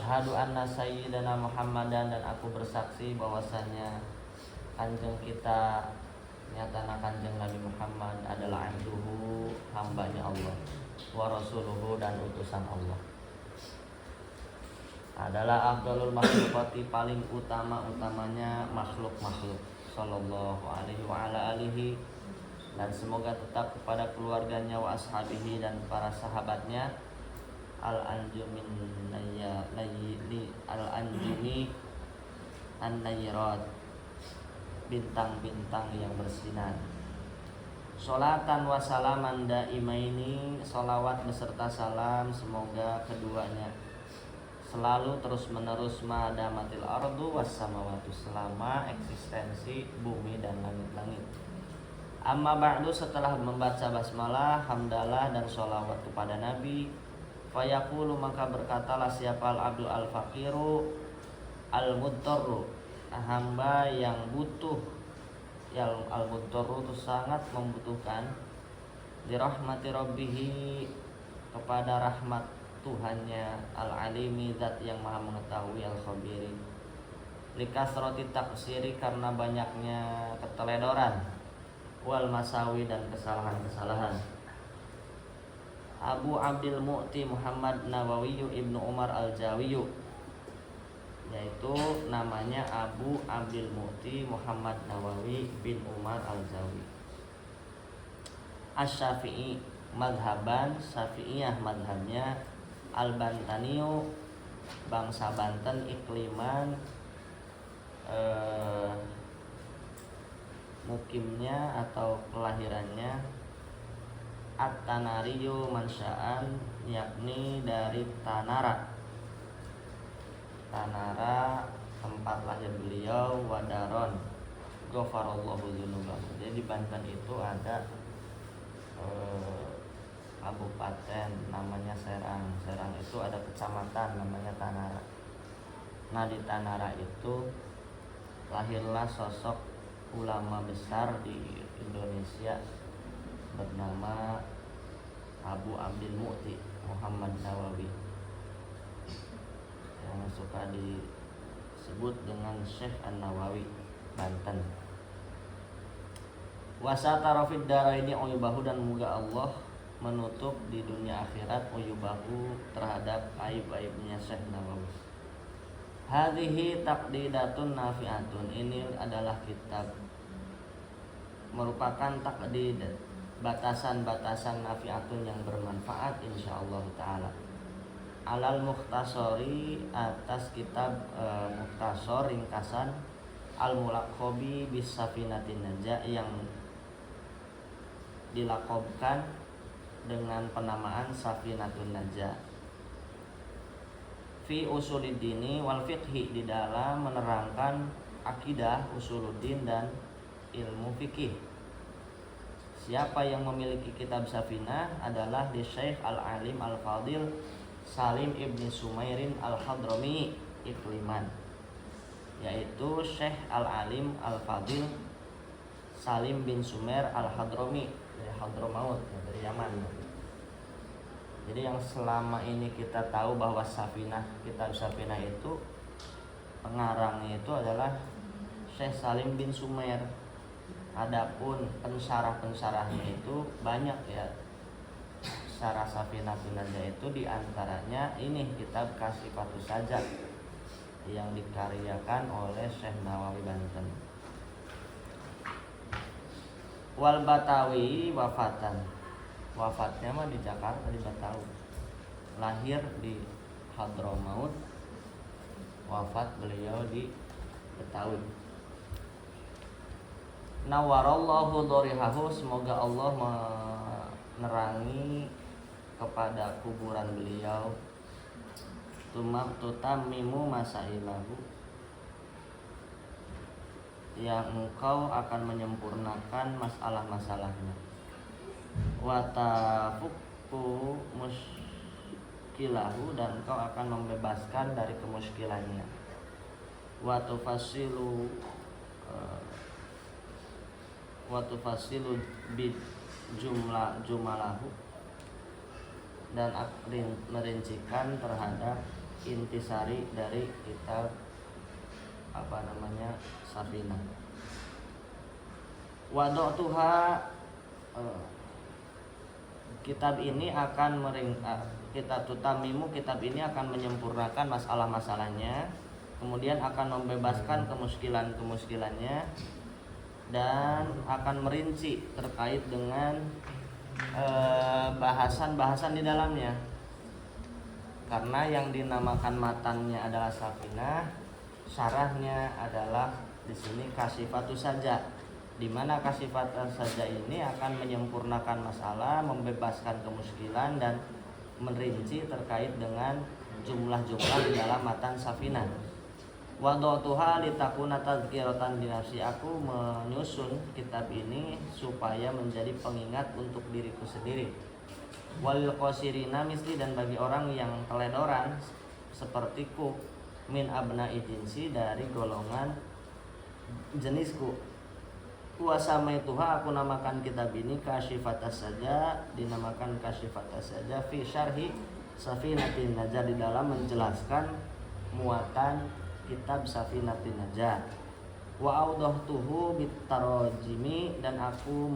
asyhadu anna sayyidana Muhammadan, dan aku bersaksi bahwasanya kanjeng kita, nyatana kanjeng Nabi Muhammad adalah abduhu, hambanya Allah, wa rasuluhu, dan utusan Allah. Adalah afdalul makhlukati, paling utama-utamanya makhluk-makhluk, sallallahu alaihi wa ala alihi, dan semoga tetap kepada keluarganya, wa ashabihi, dan para sahabatnya, al-anjumi an-nayyirat, bintang-bintang yang bersinar. Sholatan wa salaman daimaini, salawat beserta salam semoga keduanya selalu terus menerus madamatil ardu was samawati, selama eksistensi bumi dan langit-langit. Amma ba'du, setelah membaca basmalah, hamdalah, dan sholawat kepada Nabi, fayaqulu, maka berkatalah siapa al-abdu al-faqiru al-mudtarru, hamba yang butuh, yang al-mudtarru itu sangat membutuhkan, dirahmati rabbihi, kepada rahmat Tuhannya, al-alimi, zat yang maha mengetahui, al-khabiri, likasroti taksiri, karena banyaknya keteledoran, wal masawi, dan kesalahan-kesalahan. Abu Abdul Mu'ti Muhammad Nawawi Ibnu Umar Al-Jawi, yaitu namanya Abu Abdul Mu'ti Muhammad Nawawi bin Umar Al-Jawi. Asy-Syafi'i madhaban, Syafi'iyah madhabnya, Al-Bantaniyu, bangsa Banten, ikliman mukimnya atau kelahirannya, At-Tanariyu mansa'an, yakni dari Tanara. Tanara tempat lahir beliau, wadaron, ghafarallahu dzunubahu. Jadi di Banten itu ada kabupaten namanya Serang. Serang itu ada kecamatan namanya Tanara. Nah, di Tanara itu lahirlah sosok ulama besar di Indonesia bernama Abu Abdul Mu'ti Muhammad Nawawi, yang suka disebut dengan Syekh An-Nawawi Banten. Wasatara fid daraini uyubahu, dan moga Allah menutup di dunia akhirat uyubahu, terhadap aib-aibnya Syekh Nawawi. Hadhihi taqdidatun nafi'atun, ini adalah kitab merupakan taqdid, batasan-batasan nafi'atun yang bermanfaat insyaallah taala. Alal mukhtasori, atas kitab mukhtasor, ringkasan, al-mulaqabi bis safinatin najah, yang dilakobkan dengan penamaan Safinatun Najah. Fi usuluddini wal fiqhi, di dalam menerangkan akidah, usuluddin, dan ilmu fikih. Siapa yang memiliki kitab Safinah adalah di Syekh Al-Alim Al-Fadil Salim Ibni Sumairin Al-Hadrami Ikliman, yaitu Syekh Al-Alim Al-Fadil Salim bin Sumair Al-Hadrami, dari Hadramaut, dari Yaman. Jadi yang selama ini kita tahu bahwa Safinah, kitab Safinah itu pengarangnya itu adalah Syekh Salim bin Sumair. Adapun pensyarah-pensyarahnya itu banyak ya. Syarah Safinatun Najah itu diantaranya ini kitab Kasifatus Sajad yang dikaryakan oleh Syekh Nawawi Banten. Wal Batawi wafatan, wafatnya mah di Jakarta, di Batawi. Lahir di Hadramaut, wafat beliau di Betawi. Nawarallahu dharihahu, semoga Allah menerangi kepada kuburan beliau. Tutammimu masailahu, yang engkau akan menyempurnakan masalah-masalahnya. Wa tafukku muskilahu, dan engkau akan membebaskan dari kemuskilannya. Wa tufasilu bid jumalahu, dan merincikan terhadap intisari dari kitab Safinah. Wada'tuha, kitab ini akan kitab tutamimu, kitab ini akan menyempurnakan masalah-masalahnya, kemudian akan membebaskan kemuskilan-kemuskilannya, dan akan merinci terkait dengan bahasan-bahasan di dalamnya. Karena yang dinamakan matannya adalah Safinah, syarahnya adalah di sini Kasyifatus Saja, di mana Kasyifatus Saja ini akan menyempurnakan masalah, membebaskan kemuskilan, dan merinci terkait dengan jumlah-jumlah di dalam matan Safinah. Wada'tuha litakuna tadzkiratan li nafsi, aku menyusun kitab ini supaya menjadi pengingat untuk diriku sendiri. Wal qasirina misli, dan bagi orang yang teledoran sepertiku, min abna'i jinsi, dari golongan jenisku. Wasamaituha, aku namakan kitab ini Kasyifatas Saja, dinamakan Kasyifatas Saja fi syarhi Safinatin Najah, di dalam menjelaskan muatan kitab Safinatin Najah. Wa audahtuhu bitarajimi, dan aku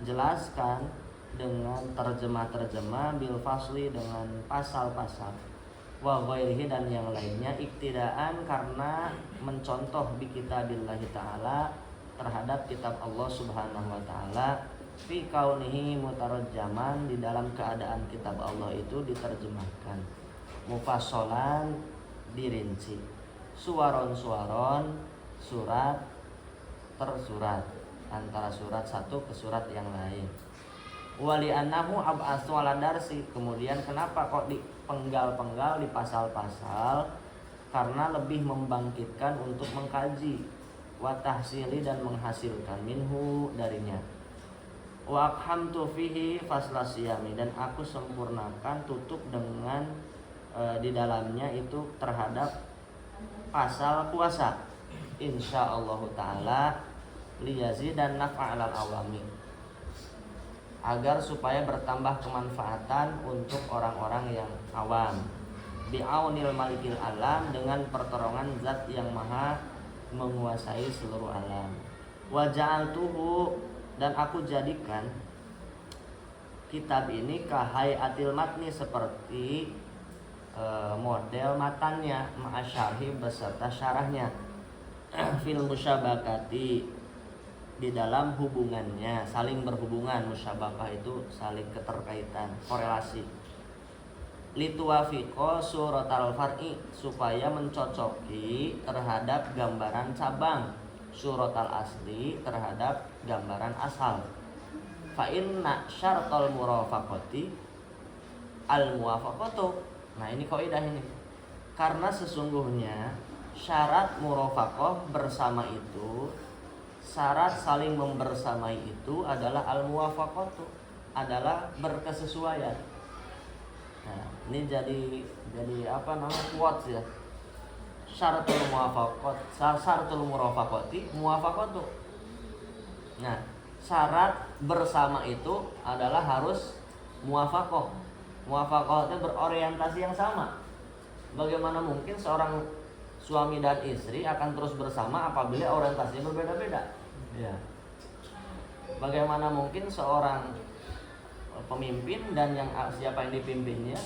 menjelaskan dengan terjemah-terjemah, bil fasli, dengan pasal-pasal, wa ghairihi, dan yang lainnya, iktidaan, karena mencontoh bi kitabillahi ta'ala, terhadap kitab Allah Subhanahu wa taala, fi kaunihi mutarajjaman, di dalam keadaan kitab Allah itu diterjemahkan, mufassalan, dirinci, suwaron-suwaron, surat tersurat, antara surat satu ke surat yang lain. Wali annahu ab'astu ala darsi, kemudian kenapa kok dipenggal-penggal di pasal-pasal? Karena lebih membangkitkan untuk mengkaji, wa tahsili, dan menghasilkan, minhu, darinya. Wa akhamtu fihi fasla siyami, dan aku sempurnakan, tutup dengan di dalamnya itu terhadap pasal puasa, insyaallah taala, liyazidan naf'alal awami, agar supaya bertambah kemanfaatan untuk orang-orang yang awam. Bi'aunil malikil alam, dengan pertolongan zat yang maha menguasai seluruh alam. Wa ja'altuhu, dan aku jadikan kitab ini kahayatil matni, seperti model matannya, ma'asyarhi, beserta syarahnya, fil musyabakati, di dalam hubungannya, saling berhubungan. Musyabakah itu saling keterkaitan, korelasi. Lituwafiqo suratal far'i, supaya mencocoki terhadap gambaran cabang, suratal asli terhadap gambaran asal. Fa inna syartal murafaqati al muwafaqatu, nah ini kaidah ini, karena sesungguhnya syarat murafaqah bersama itu, syarat saling membersamai itu adalah al-muwafaqatu, adalah berkesesuaian. Nah, ini jadi quotes ya. Syaratul muwafaqat, syaratul murafaqati muwafaqatu. Nah, syarat bersama itu adalah harus muwafaqah. Muwafaqah itu berorientasi yang sama. Bagaimana mungkin seorang suami dan istri akan terus bersama apabila orientasinya berbeda-beda? Ya. Bagaimana mungkin seorang pemimpin dan siapa yang dipimpinnya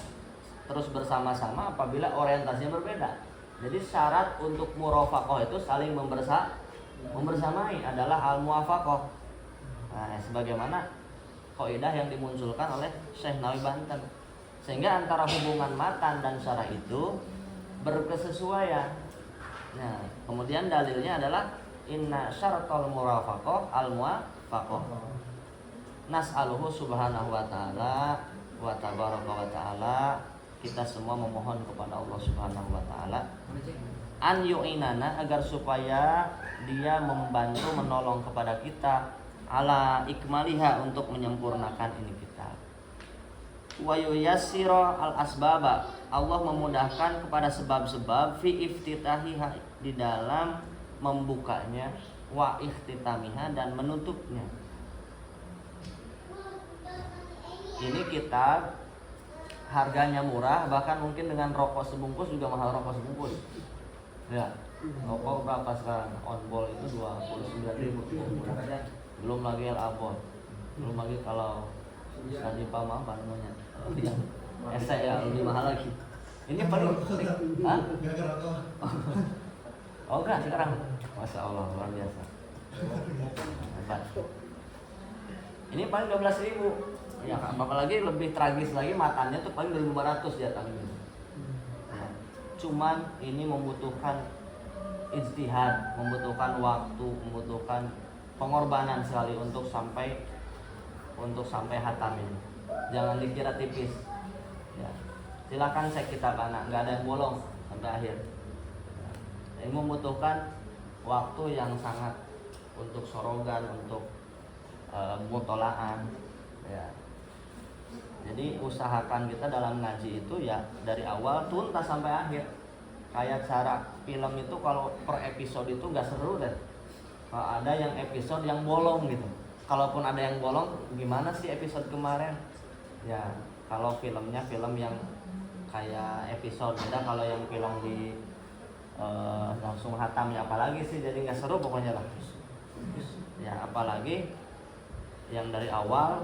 terus bersama-sama apabila orientasinya berbeda? Jadi syarat untuk murafaqah itu saling membersamai adalah al-muwafaqah. Nah, sebagaimana kaidah yang dimunculkan oleh Syekh Nawawi Banten. Sehingga antara hubungan matan dan syarah itu berkesesuaian. Nah, kemudian dalilnya adalah inna syaratul murafaqah al-muwafaqah. Nas'aluhu subhanahu wa ta'ala wa tabaraka wa ta'ala, kita semua memohon kepada Allah Subhanahu wa taala an yu'inana, agar supaya dia membantu menolong kepada kita, ala ikmaliha, untuk menyempurnakan ini kitab. Wa yuyassira al asbaba, Allah memudahkan kepada sebab-sebab, fi iftitahiha, di dalam membukanya, wa ikhtitamiha, dan menutupnya. Ini kitab harganya murah, bahkan mungkin dengan rokok sebungkus juga mahal rokok sebungkus. Ya, rokok berapa sekarang? On ball itu 29.000. Belum lagi L-Abon. Belum lagi kalau tadi Pama apa namanya? Yang esek ya lebih mahal lagi. Ini paling hah? Oh enggak sekarang. Masya Allah luar biasa. Hebat. Ini paling 12.000. Ya, apalagi lebih tragis lagi matanya tuh paling 2.500 di atas ini. Nah, cuman ini membutuhkan ijtihad, membutuhkan waktu, membutuhkan pengorbanan sekali untuk sampai hatam ini. Jangan dikira tipis. Ya. Silakan cek kitab anak, nggak ada yang bolong sampai akhir. Ini membutuhkan waktu yang sangat untuk sorogan, untuk mutolaan. Ya. Jadi usahakan kita dalam ngaji itu ya dari awal tuntas sampai akhir. Kayak cara film itu kalau per episode itu nggak seru deh. Kalau ada yang episode yang bolong gitu. Kalaupun ada yang bolong, gimana sih episode kemarin? Ya kalau filmnya film yang kayak episode, beda kalau yang film di langsung hatamnya apalagi sih, jadi nggak seru pokoknya lah. Ya apalagi yang dari awal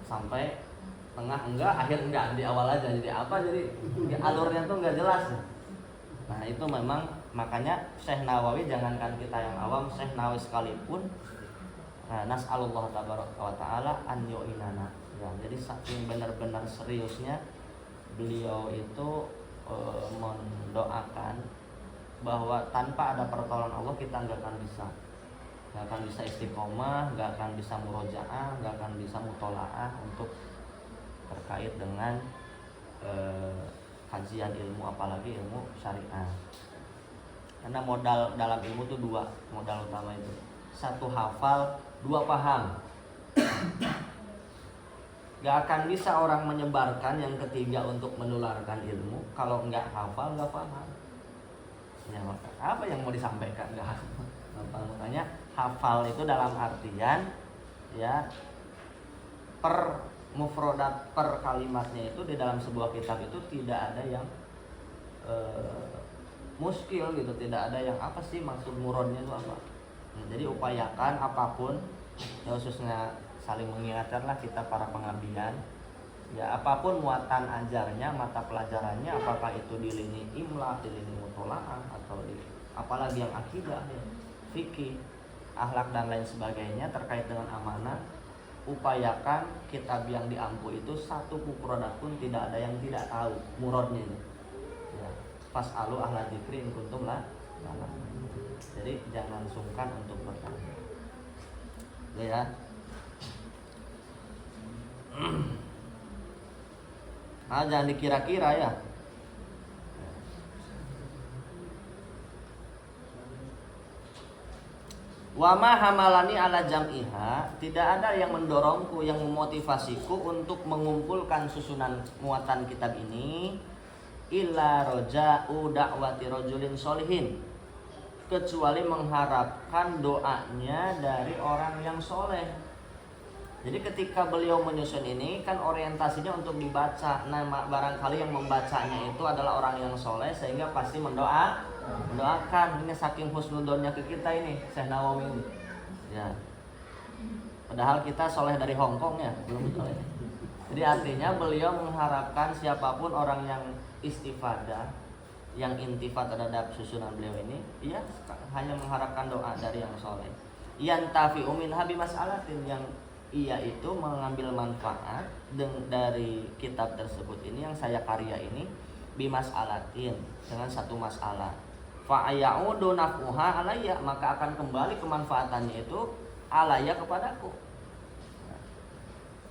sampai tengah enggak, akhir enggak, di awal aja jadi apa, jadi alurnya tuh enggak jelas. Nah itu memang makanya Syekh Nawawi, jangankan kita yang awam, Syekh Nawawi sekalipun nas'alullah tabaraka wa ta'ala an yu'inana ya, jadi saking benar-benar seriusnya beliau itu mendoakan bahwa tanpa ada pertolongan Allah kita nggak akan bisa istiqomah, nggak akan bisa murojaah, nggak akan bisa mutolaah untuk terkait dengan kajian ilmu, apalagi ilmu syariah. Karena modal dalam ilmu itu dua, modal utama itu satu hafal, dua paham. Gak akan bisa orang menyebarkan yang ketiga untuk menularkan ilmu kalau nggak hafal, nggak paham. Ya, apa yang mau disampaikan nggak hafal? Makanya hafal itu dalam artian ya per mufrodat, per kalimatnya itu di dalam sebuah kitab itu tidak ada yang muskil gitu, tidak ada yang apa sih maksud murodnya itu apa. Nah, jadi upayakan apapun ya, khususnya saling mengingatkanlah kita para pengabdian ya, apapun muatan ajarnya, mata pelajarannya, apakah itu di lini imla, di lini mutolaah, atau di apalagi yang akidah ya, fikih, akhlak dan lain sebagainya terkait dengan amanah, upayakan kitab yang diampu itu satu mufradat pun tidak ada yang tidak tahu muradnya ini. Ya, fas'alu ahla dzikri in kuntum la ta'lamun. Jadi jangan sungkan untuk bertanya. Ya. Jangan dikira-kira ya. Wa ma hamalani ala jam'iha, tidak ada yang mendorongku, yang memotivasiku untuk mengumpulkan susunan muatan kitab ini illa roja'u da'wati rajulin solihin, kecuali mengharapkan doanya dari orang yang soleh. Jadi ketika beliau menyusun ini kan orientasinya untuk dibaca. Nah barangkali yang membacanya itu adalah orang yang soleh, sehingga pasti mendoakan. Ini saking husnudonnya ke kita ini Syekh Nawawi ini ya. Padahal kita soleh dari Hongkong ya, belum soleh. Jadi artinya beliau mengharapkan siapapun orang yang istifadah, yang intifat terhadap susunan beliau ini, ia hanya mengharapkan doa dari yang soleh. Yantafi'u minha bimas'alatin, yang ia itu mengambil manfaat dari kitab tersebut ini yang saya karya ini bimas'alatin, dengan satu masalah. Fa'ayaudu naf'uha alayya, maka akan kembali kemanfaatannya itu alayya kepadaku.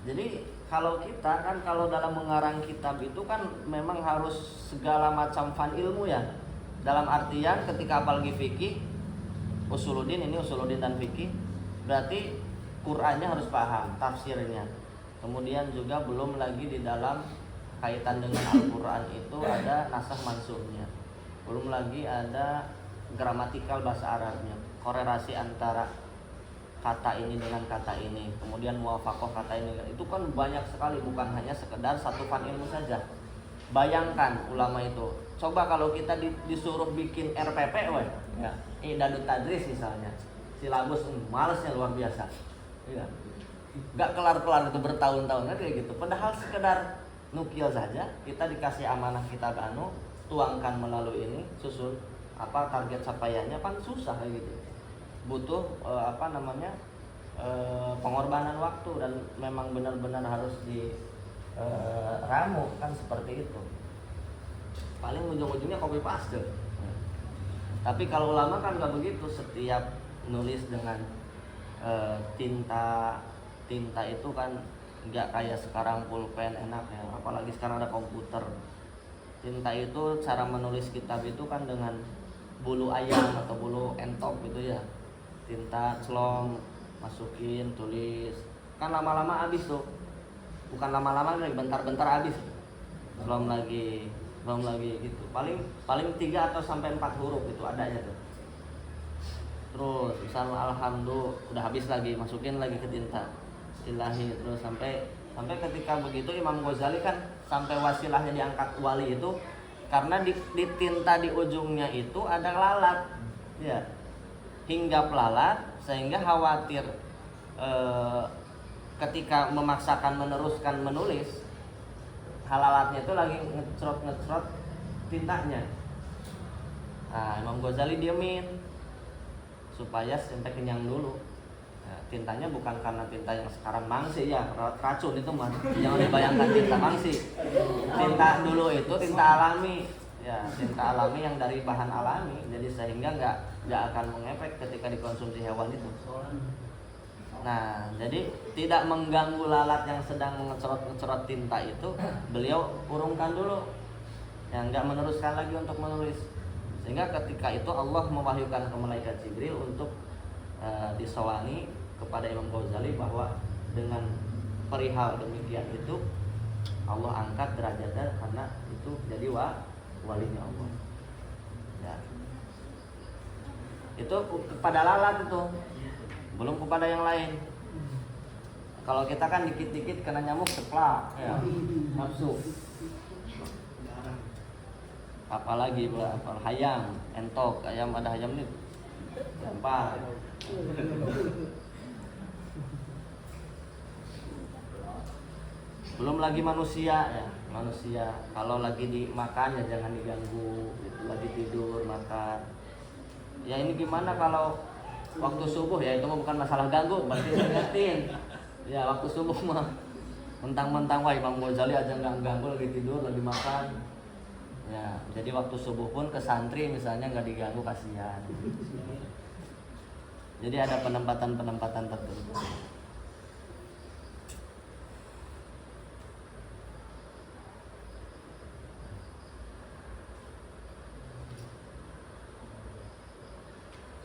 Jadi kalau kita kan kalau dalam mengarang kitab itu kan memang harus segala macam fan ilmu ya. Dalam artian ketika apalagi fikih, usuluddin ini usuluddin dan fikih, berarti Qur'annya harus paham, tafsirnya. Kemudian juga belum lagi di dalam kaitan dengan Al-Qur'an itu ada nasakh mansukhnya. Belum lagi ada gramatikal bahasa Arabnya, korelasi antara kata ini dengan kata ini, kemudian muwafaqah kata ini. Itu kan banyak sekali, bukan hanya sekedar satu fan ilmu saja. Bayangkan ulama itu. Coba kalau kita disuruh bikin RPP, ya, Idadut Tadris misalnya, silabus malesnya luar biasa. Iya. Gak kelar-kelar itu bertahun-tahun kan kayak gitu. Padahal sekedar nukil saja, kita dikasih amanah kitab tuangkan melalui ini, susun apa target capaiannya kan susah kayak gitu. Butuh pengorbanan waktu dan memang benar-benar harus ramu kan seperti itu. Paling ujung-ujungnya copy paste. Tapi kalau ulama kan nggak begitu, setiap nulis dengan tinta itu kan nggak kayak sekarang pulpen enak ya, apalagi sekarang ada komputer. Tinta itu cara menulis kitab itu kan dengan bulu ayam atau bulu entok gitu ya, tinta celong masukin tulis kan lama-lama habis tuh, bukan lama-lama lagi, bentar-bentar habis, belum lagi gitu, paling 3 atau sampai 4 huruf itu adanya tuh. Terus misalnya alhamdulillah udah habis lagi, masukin lagi ke tinta ilahi, terus sampai ketika begitu Imam Ghazali kan sampai wasilahnya diangkat wali itu karena di tinta di ujungnya itu ada lalat ya, hinggap lalat sehingga khawatir ketika memaksakan meneruskan menulis halalatnya itu lagi ngecrot tintanya. Nah, Imam Ghazali diemin supaya sampai kenyang dulu. Nah, tintanya bukan karena tinta yang sekarang mangsi ya, racun itu mah. Jangan dibayangkan tinta mangsi. Tinta dulu itu tinta alami. Ya, tinta alami yang dari bahan alami. Jadi sehingga nggak akan mengefek ketika dikonsumsi hewan itu. Nah, jadi tidak mengganggu lalat yang sedang mengecerot tinta itu, beliau urungkan dulu. Yang nggak meneruskan lagi untuk menulis. Sehingga ketika itu Allah mewahyukan ke malaikat Jibril untuk disawani kepada Imam Ghazali bahwa dengan perihal demikian itu Allah angkat derajatnya karena itu jadi walinya Allah. Ya. Itu kepada lalat itu, belum kepada yang lain. Kalau kita kan dikit-dikit kena nyamuk ceplak, ya, nafsu. Apalagi hayam, entok, ayam ada hayam nih, gampang. Belum lagi manusia ya, kalau lagi dimakan ya jangan diganggu, gitu. Lagi tidur makan. Ya ini gimana kalau waktu subuh ya, itu mah bukan masalah ganggu, berarti ingetin. Ya waktu subuh mah mentang-mentang wah Imam Ghazali aja nggak ganggu, lagi tidur, lagi makan. Ya, jadi waktu subuh pun ke santri misalnya nggak diganggu, kasihan. Jadi ada penempatan tertentu.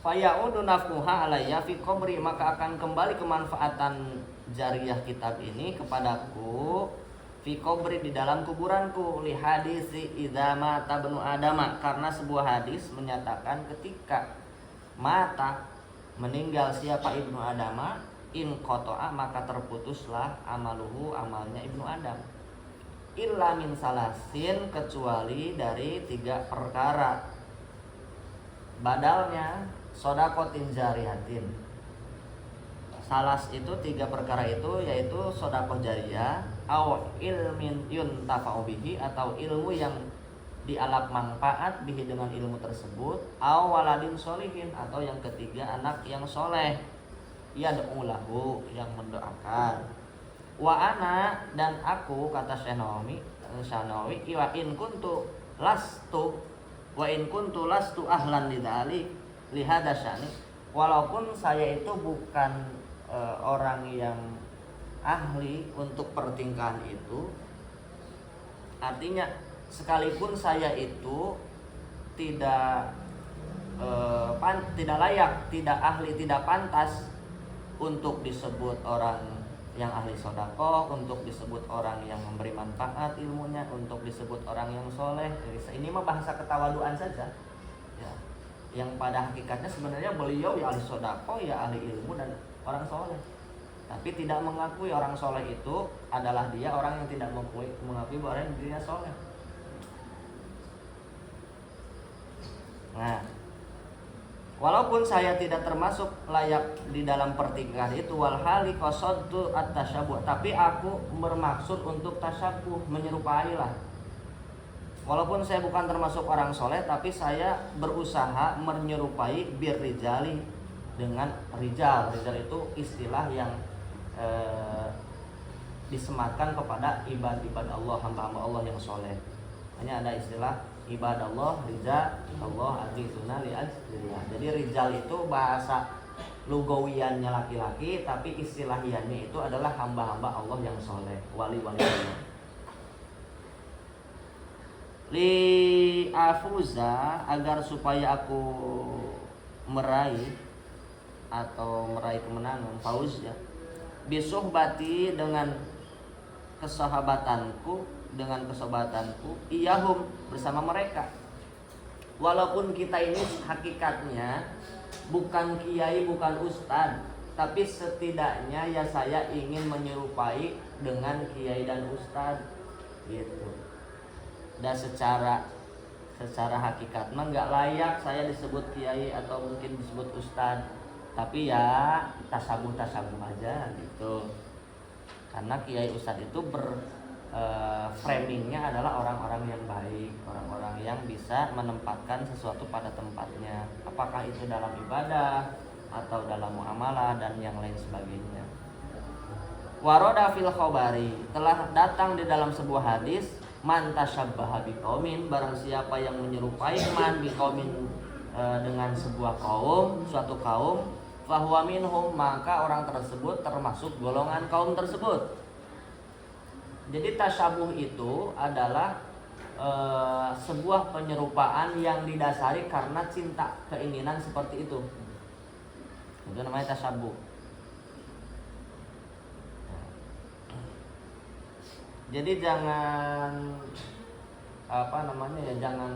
Fayaudu naf'uha alayya fi qabri, maka akan kembali kemanfaatan jariyah kitab ini kepadaku fi qabri, di dalam kuburanku, li hadisi idza mata ibnu adama, karena sebuah hadis menyatakan ketika mata meninggal siapa ibnu adama, in qata'a, maka terputuslah amaluhu, amalnya ibnu adam, illa min salasin, kecuali dari 3 perkara. Badalnya sodakotin jarihatin. Salas itu 3 perkara itu yaitu sodakoh jariyah, aw ilmin yuntafa'u bihi, atau ilmu yang dialap manfaat bihi dengan ilmu tersebut, aw waladin solihin, atau yang ketiga anak yang soleh, yad'u lahu, yang mendoakan. Wa ana, dan aku, kata Syanawi, wa in kuntu lastu ahlan lidzalik lihada syani, walaupun saya itu bukan orang yang ahli untuk pertingkahan itu, artinya sekalipun saya itu tidak layak, tidak ahli, tidak pantas untuk disebut orang yang ahli sedekah, untuk disebut orang yang memberi manfaat ilmunya, untuk disebut orang yang soleh. Ini mah bahasa ketawaduan saja ya, yang pada hakikatnya sebenarnya beliau ya ahli sedekah, ya ahli ilmu dan orang soleh, tapi tidak mengakui orang soleh itu adalah dia orang yang tidak mengakui bahwa dirinya soleh. Nah, walaupun saya tidak termasuk layak di dalam pertingkatan itu, walhali qasadtu at-tasyabuh, tapi aku bermaksud untuk tasyabuh, menyerupai lah. Walaupun saya bukan termasuk orang soleh, tapi saya berusaha menyerupai birrijali, dengan rijal. Rijal itu istilah yang disematkan kepada ibad-ibad Allah, hamba-hamba Allah yang soleh. Hanya ada istilah ibadallah, rijal Allah, azizuna li ajlillah. Jadi rijal itu bahasa lugawiannya laki-laki, tapi istilahiannya itu adalah hamba-hamba Allah yang soleh, wali-wali Allah. Li afuza, agar supaya aku meraih kemenangan, fauz ya, bisuhbati, dengan kesahabatanku, iyahum, bersama mereka. Walaupun kita ini hakikatnya bukan kiai, bukan ustad, tapi setidaknya ya saya ingin menyerupai dengan kiai dan ustad gitu. Dan secara hakikat mah nggak layak saya disebut kiai atau mungkin disebut ustad, tapi ya tasabuh aja gitu. Karena kiai ustad itu framingnya adalah orang-orang yang baik, orang-orang yang bisa menempatkan sesuatu pada tempatnya, apakah itu dalam ibadah atau dalam muamalah dan yang lain sebagainya. Waroda fil khobari, telah datang di dalam sebuah hadis, man tasyabbaha biqaumin, barang siapa yang menyerupai man biqaumin, dengan sebuah kaum, suatu kaum, fahuwa minhum, maka orang tersebut termasuk golongan kaum tersebut. Jadi tasyabuh itu adalah sebuah penyerupaan yang didasari karena cinta, keinginan seperti itu. Itu namanya tasyabuh. Jadi jangan jangan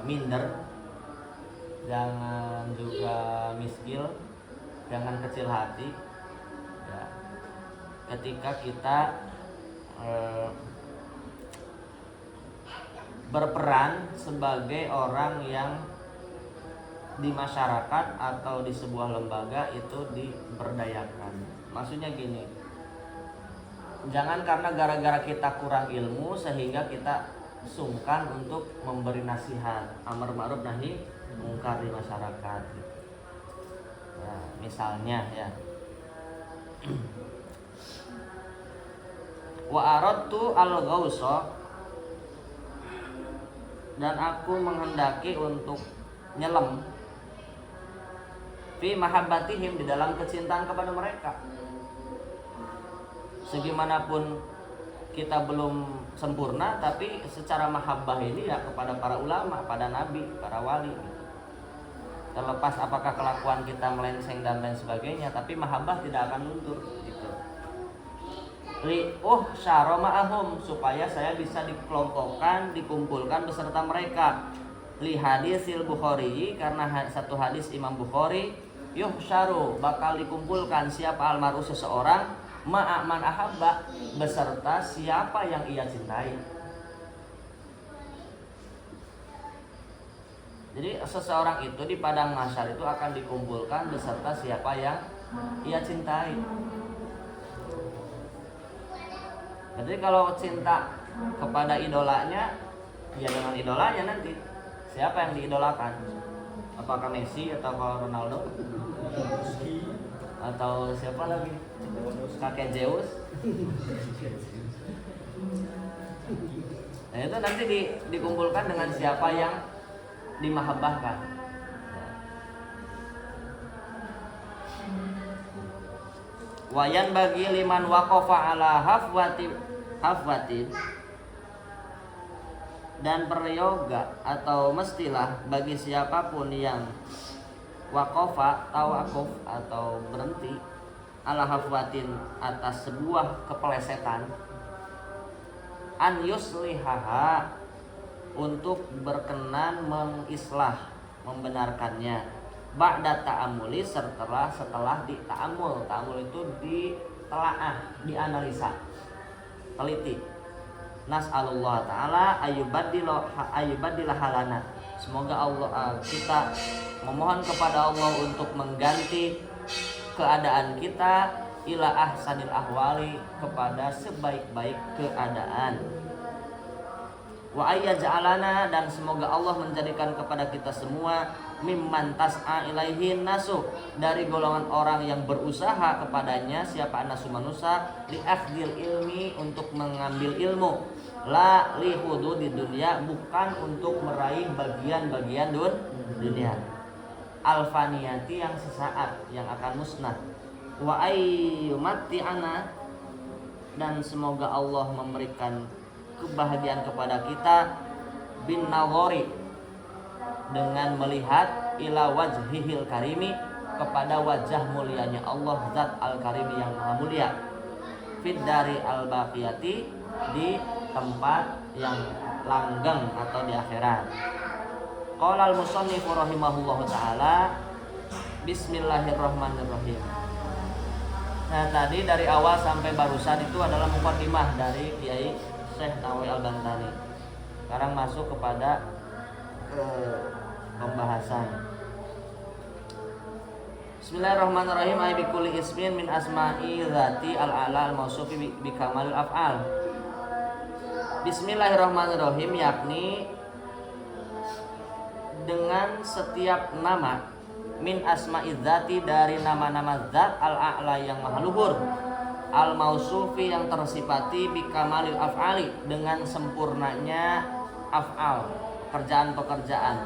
minder, jangan juga miskil, jangan kecil hati ya, ketika kita berperan sebagai orang yang di masyarakat atau di sebuah lembaga itu diberdayakan. Maksudnya gini, jangan karena gara-gara kita kurang ilmu sehingga kita sungkan untuk memberi nasihat, amar ma'ruf nahi mungkar di masyarakat. Nah, misalnya ya, wa aradtu al-ghausa, dan aku menghendaki untuk nyelam fi mahabbatihim, di dalam kecintaan kepada mereka. Segimanapun kita belum sempurna, tapi secara mahabbah ini ya kepada para ulama, pada nabi, para wali gitu. Terlepas apakah kelakuan kita melenceng dan lain sebagainya, tapi mahabbah tidak akan luntur gitu. Syara ma'ahum, supaya saya bisa dikelompokkan, dikumpulkan beserta mereka. Li hadisil Bukhari, karena satu hadis Imam Bukhari, yuhsyaru, bakal dikumpulkan siapa almaru seseorang, ma'aman ahabba, beserta siapa yang ia cintai. Jadi seseorang itu di padang mahsyar itu akan dikumpulkan beserta siapa yang ia cintai. Jadi kalau cinta kepada idolanya, ya dengan idolanya nanti. Siapa yang diidolakan? Apakah Messi atau Ronaldo? Atau siapa lagi? Kakek Zeus? Nah itu nanti dikumpulkan dengan siapa yang dimahabbahkan. Wayan bagi liman waqafa ala hafwati, dan peryoga atau mestilah bagi siapapun yang waqafa, tawakuf atau berhenti, ala hafwatin, atas sebuah kepelesetan, an yuslihaha, untuk berkenan mengislah, membenarkannya, ba'da ta'amuli, setelah dita'amul. Ta'amul itu ditelaah, dianalisa, teliti. Nas'alullah ta'ala ayyubaddila halana, Semoga kita memohon kepada Allah untuk mengganti keadaan kita ila ahsanil ahwali, kepada sebaik-baik keadaan. Wa ayyaj'alana, dan semoga Allah menjadikan kepada kita semua mimman tas'a ilaihin nasu, dari golongan orang yang berusaha kepadanya, siapa nasu manusia, li akhdil ilmi, untuk mengambil ilmu, la li hududi dunia, bukan untuk meraih bagian-bagian dunia, alfaniyati, yang sesaat, yang akan musnah. Wa ayyumatti'ana, dan semoga Allah memberikan kebahagiaan kepada kita bin nawari, dengan melihat ila wajhihil karimi, kepada wajah mulianya Allah Zat al-Karimi yang maha mulia, fid dari al-baqiyati, di tempat yang langgeng atau di akhirat. Qala al-musannif rahimahullahu taala, bismillahirrahmanirrahim. Nah, tadi dari awal sampai barusan itu adalah muqaddimah dari Kiai Syekh Nawawi Al-Bantani. Sekarang masuk kepada pembahasan. Bismillahirrahmanirrahim. Ay bikulli ismin min asma'i dzati al-ala al-mausufi bi kamalil af'al. Bismillahirrahmanirrahim, yakni dengan setiap nama, min asma'i dzati, dari nama-nama zat, al-a'la, yang maha luhur, al-mausufi, yang tersifati bi kamalil af'ali, dengan sempurnanya af'al, pekerjaan-pekerjaan,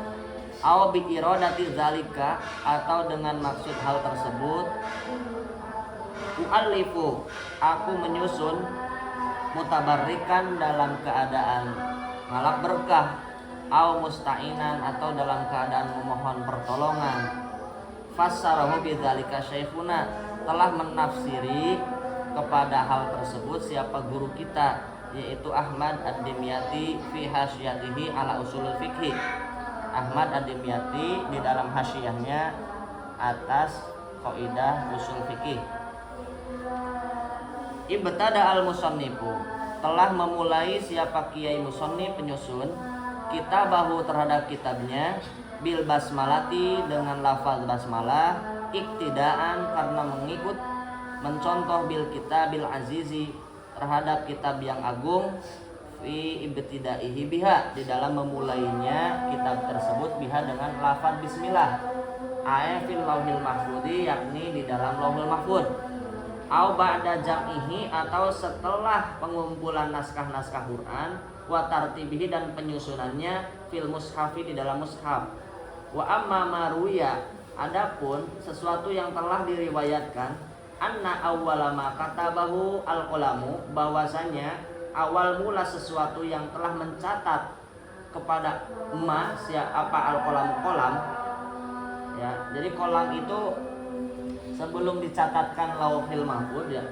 aw bi iradati zalika, atau dengan maksud hal tersebut, u'allifu, aku menyusun, mutabarrikan, dalam keadaan ngalap berkah, aw musta'inan, atau dalam keadaan memohon pertolongan. Fassarahu bidzalika syekhuna, telah menafsiri kepada hal tersebut siapa guru kita, yaitu Ahmad Ad-Dimyati fi hasyiyatihi ala usulul fikhi. Ahmad Ad-Dimyati di dalam hasyiyahnya atas kaidah usul fikih. Ibtada al-musannifu, telah memulai siapa kiai musannif penyusun, kitabahu, terhadap kitabnya, bil basmalati, dengan lafaz basmalah, iktidaan, karena mengikut, mencontoh, bil kitabil azizi, terhadap kitab yang agung, fi ibtidaihi biha, di dalam memulainya kitab tersebut, biha, dengan lafaz bismillah, ae fil lauhil mahfudhi, yakni di dalam lauhul mahfud, au ba'da jam'ihi, atau setelah pengumpulan naskah-naskah Quran, wa tartibihi, dan penyusunannya, fil mushafi, di dalam mushaf. Wa amma maruya, adapun sesuatu yang telah diriwayatkan, anna awwala ma katabahu al-qalamu, bahwasanya awal mula sesuatu yang telah mencatat kepada siapa al-qalamu, kolam, ya. Jadi kolam itu sebelum dicatatkan lauhil mahfud, ya.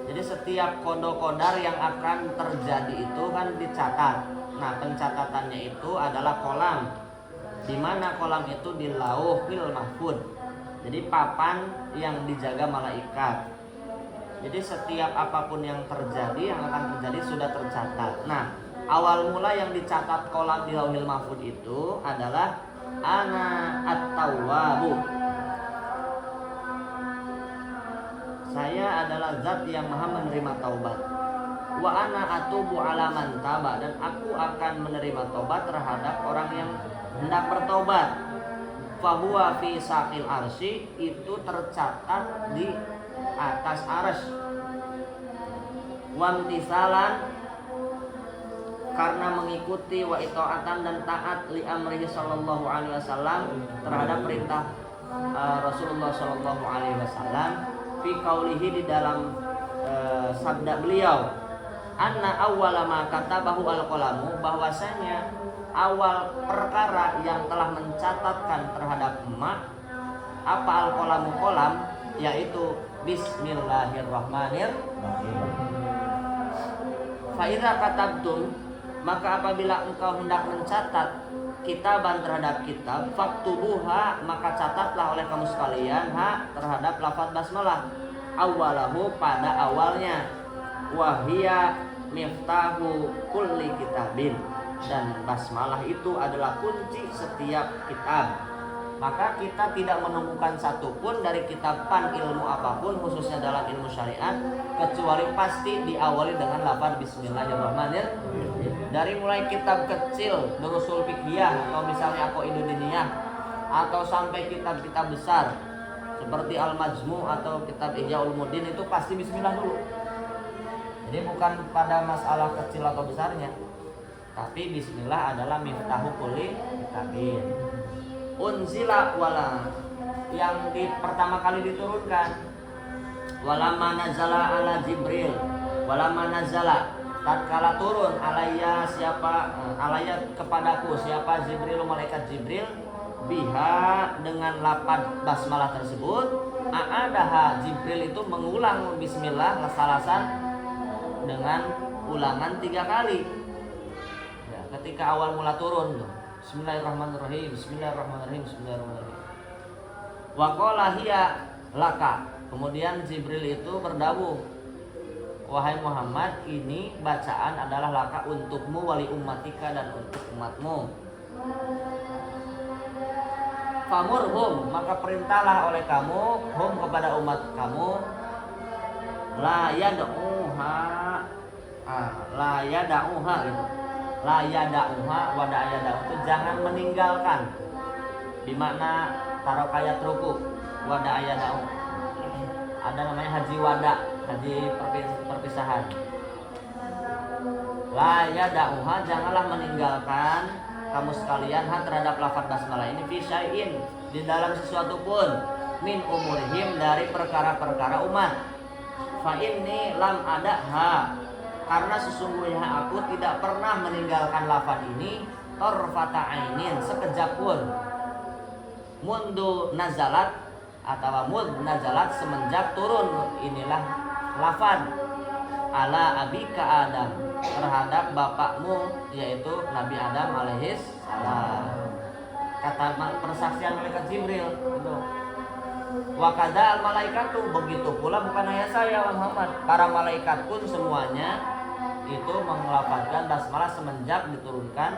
Jadi setiap kodar yang akan terjadi itu kan dicatat. Nah, pencatatannya itu adalah kolam, di mana kolam itu di lauhil mahfud. Jadi papan yang dijaga malaikat. Jadi setiap apapun yang terjadi, yang akan terjadi sudah tercatat. Nah, awal mula yang dicatat kolam di lauhil mahfud itu adalah ana at-tawwabu, saya adalah zat yang maha menerima taubat. Wa ana atubu ala man taba, dan aku akan menerima taubat terhadap orang yang hendak bertaubat. Fahuwa fi saqil arsy, itu tercatat di atas arsy. Wamtisalan, karena mengikuti, wa itaatan, dan taat, li amrihi sallallahu alaihi wasallam, terhadap perintah Rasulullah sallallahu alaihi wasallam, fi qaulihi, di dalam sabda beliau, anna awwala ma katabahu al-qalamu, bahwasanya awal perkara yang telah mencatatkan terhadap emak, apa al-qalamu, kolam, yaitu bismillahirrahmanirrahim. Fa idza katabtum, maka apabila engkau hendak mencatat kitaban terhadap kitab, faktubuha, maka catatlah oleh kamu sekalian, terhadap lafaz basmalah, awalahu, pada awalnya, wahia miftahu kulli kitabin, dan basmalah itu adalah kunci setiap kitab. Maka kita tidak menemukan satupun dari kitab ilmu apapun, khususnya dalam ilmu syariat, kecuali pasti diawali dengan lafaz Bismillahirrahmanirrahim. Dari mulai kitab kecil Durusul Fiqhiyah atau misalnya Aqaidud Diniyah, atau sampai kitab-kitab besar seperti Al-Majmu' atau kitab Ihya Ulumuddin, itu pasti bismillah dulu. Jadi bukan pada masalah kecil atau besarnya, tapi bismillah adalah miftahu kulli kitabin. Unzila wala, yang pertama kali diturunkan, walamma nazala ala Jibril, walamma nazala, tatkala turun alaya kepadaku siapa Jibril, malaikat Jibril, biha dengan lafaz basmalah tersebut, a'adaha, Jibril itu mengulang bismillah salasan dengan ulangan 3 kali. Ya, ketika awal mula turun, Bismillahirrahmanirrahim, Bismillahirrahmanirrahim, Bismillahirrahmanirrahim. Wa qala hiya laka, kemudian Jibril itu berdawuh, wahai Muhammad, ini bacaan adalah laka untukmu, wali ummatika, dan untuk umatmu. Famurhum, maka perintahlah oleh kamu, hum kepada umat kamu, la yad'uha, gitu. La yad'uha, wada yad'u itu jangan meninggalkan. Di makna tarokayat ruku, wada yad'u. Ada namanya haji wada, haji perpisahan. La yad'uha, janganlah meninggalkan kamu sekalian terhadap lafaz basmalah ini fi syai'in, di dalam sesuatu pun, min umurihim, dari perkara-perkara umat. Fa inni lam adaha, karena sesungguhnya aku tidak pernah meninggalkan lafaz ini tarfata ainin, sekejap pun. Mundu nazalat, atau mud nazalat, semenjak turun inilah lafaz ala abika Adam, terhadap bapakmu yaitu Nabi Adam alaihis salam. Kata persaksian malaikat Jibril itu. Wa kadal malaikatu, begitu pula bukan hanya saya Muhammad, para malaikat pun semuanya itu mengelafazkan basmalah semenjak diturunkan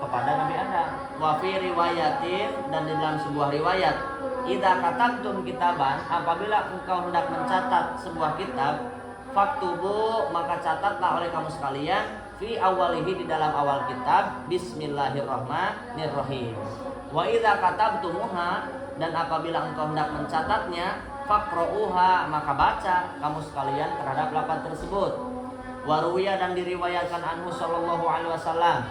kepada Nabi Adam. Wa fi riwayatin, dan di dalam sebuah riwayat, idza katabtum kitaban, apabila engkau hendak mencatat sebuah kitab, faktubu, maka catatlah oleh kamu sekalian, fi awalihi, di dalam awal kitab, Bismillahirrahmanirrahim. Wa idza katabtumuha, dan apabila engkau hendak mencatatnya, faqra'uha, maka baca kamu sekalian terhadap lafaz tersebut. Waruya, dan diriwayatkan anhu sallallahu alaihi wasallam,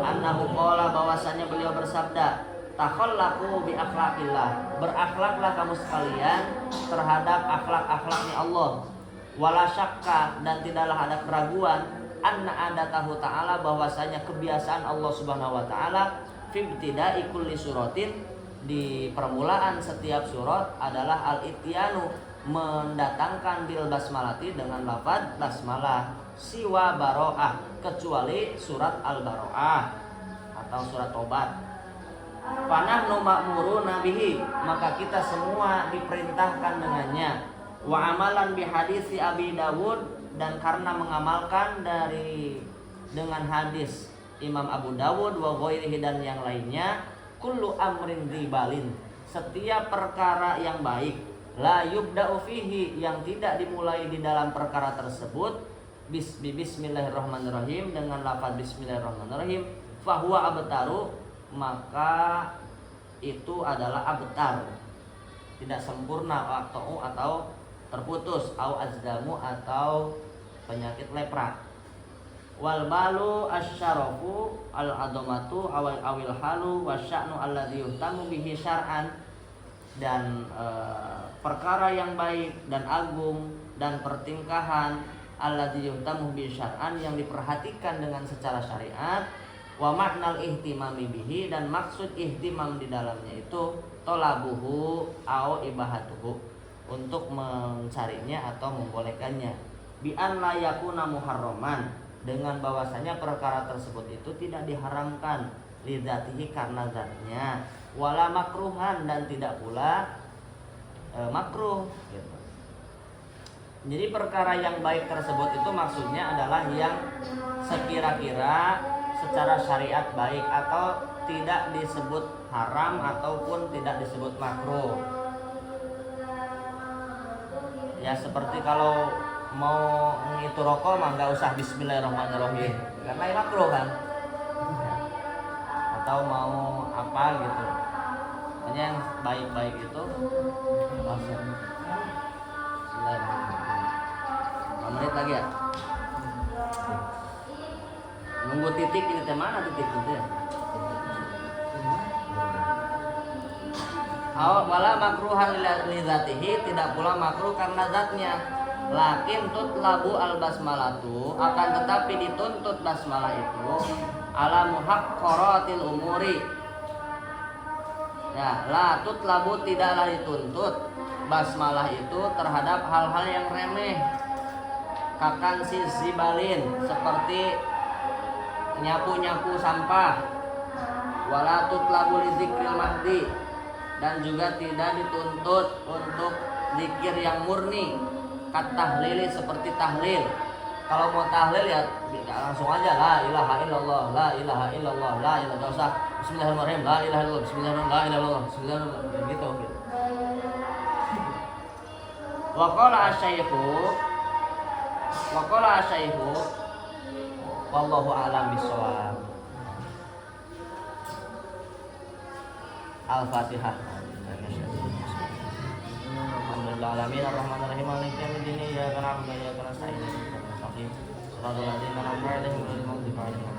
annahu qala, bahwasanya beliau bersabda, takhallaqu bi akhlaqillah, berakhlaklah kamu sekalian terhadap akhlak-akhlaknya Allah. Wala syakka, dan tidaklah ada keraguan, anna adatahu ta'ala, bahwasanya kebiasaan Allah subhanahu wa ta'ala, fi ibtida'i kulli suratin, di permulaan setiap surat adalah al-ityanu, mendatangkan bil basmalati, dengan lafaz basmalah, siwa baro'ah, kecuali surat al-baro'ah atau surat tobat. Fanahnu ma'muruna bihi, maka kita semua diperintahkan dengannya. Wa amalan bi hadisi Abi Dawud, dan karena mengamalkan dengan hadis Imam Abu Dawud wa ghairihi, dan yang lainnya, kullu amrin ribalin, setiap perkara yang baik, la yubda'u fihi, yang tidak dimulai di dalam perkara tersebut, bismillahirrahmanirrahim, dengan lafaz bismillahirrahmanirrahim, fahuwa abtaru, maka itu adalah abtar, tidak sempurna, atau terputus, au azdamu, atau penyakit lepra. Wal balu asyarafu al adamatu awil halu wasya'nu alladzi yuhtamu bihi syar'an, dan perkara yang baik dan agung dan pertingkahan, alladzi yuhtamu bihi syar'an, yang diperhatikan dengan secara syariat. Wa maknal ihtimami bihi, dan maksud ihtimam di dalamnya itu tolabuhu au ibahatuhu, untuk mencarinya atau membolehkannya. Bi an la yakuna muharraman, dengan bahwasanya perkara tersebut itu tidak diharamkan, lidzatihi, karena zatnya, wala makruhan, dan tidak pula makruh gitu. Jadi perkara yang baik tersebut itu maksudnya adalah yang sekira-kira secara syariat baik atau tidak disebut haram ataupun tidak disebut makruh. Ya seperti kalau mau ngitu rokok mah nggak usah bismillahirrahmanirrahim karena ini makruh kan. Atau mau apa gitu. Hanya yang baik-baik itu langsung. Bismillahirrahmanirrahim. 5 menit lagi ya. Nunggu titik ini teh mana titik itu ya? Wala makruhan li dzatihi, tidak pula makruh karena zatnya. Lakin tutlabu al basmalatu, akan tetapi dituntut basmalah itu ala muhaqqaratil umuri. Ya, la tutlabu tidaklah dituntut basmalah itu terhadap hal-hal yang remeh. Kakan si zibalin, seperti nyapu-nyapu sampah. Wala tutlabu li dzikril mahdi, dan juga tidak dituntut untuk zikir yang murni. Kat tahlili, seperti tahlil. Kalau mau tahlil ya langsung aja la ilaha illallah, la ilaha illallah, la ilaha, enggak usah bismillahirrahmanirrahim, la ilaha illallah, bismillahirrahmanirrahim, la ilaha illallah, bismillahirrahmanirrahim, gitu. Wa qala asy-syaikhu wallahu a'lam bishawab. Al-Fatihah. Alhamdulillahirabbil alamin maliki yaumiddin iyyaka na'budu wa iyyaka nasta'in ihdinas siratal ladzina an'amta 'alaihim ghairil maghdubi 'alaihim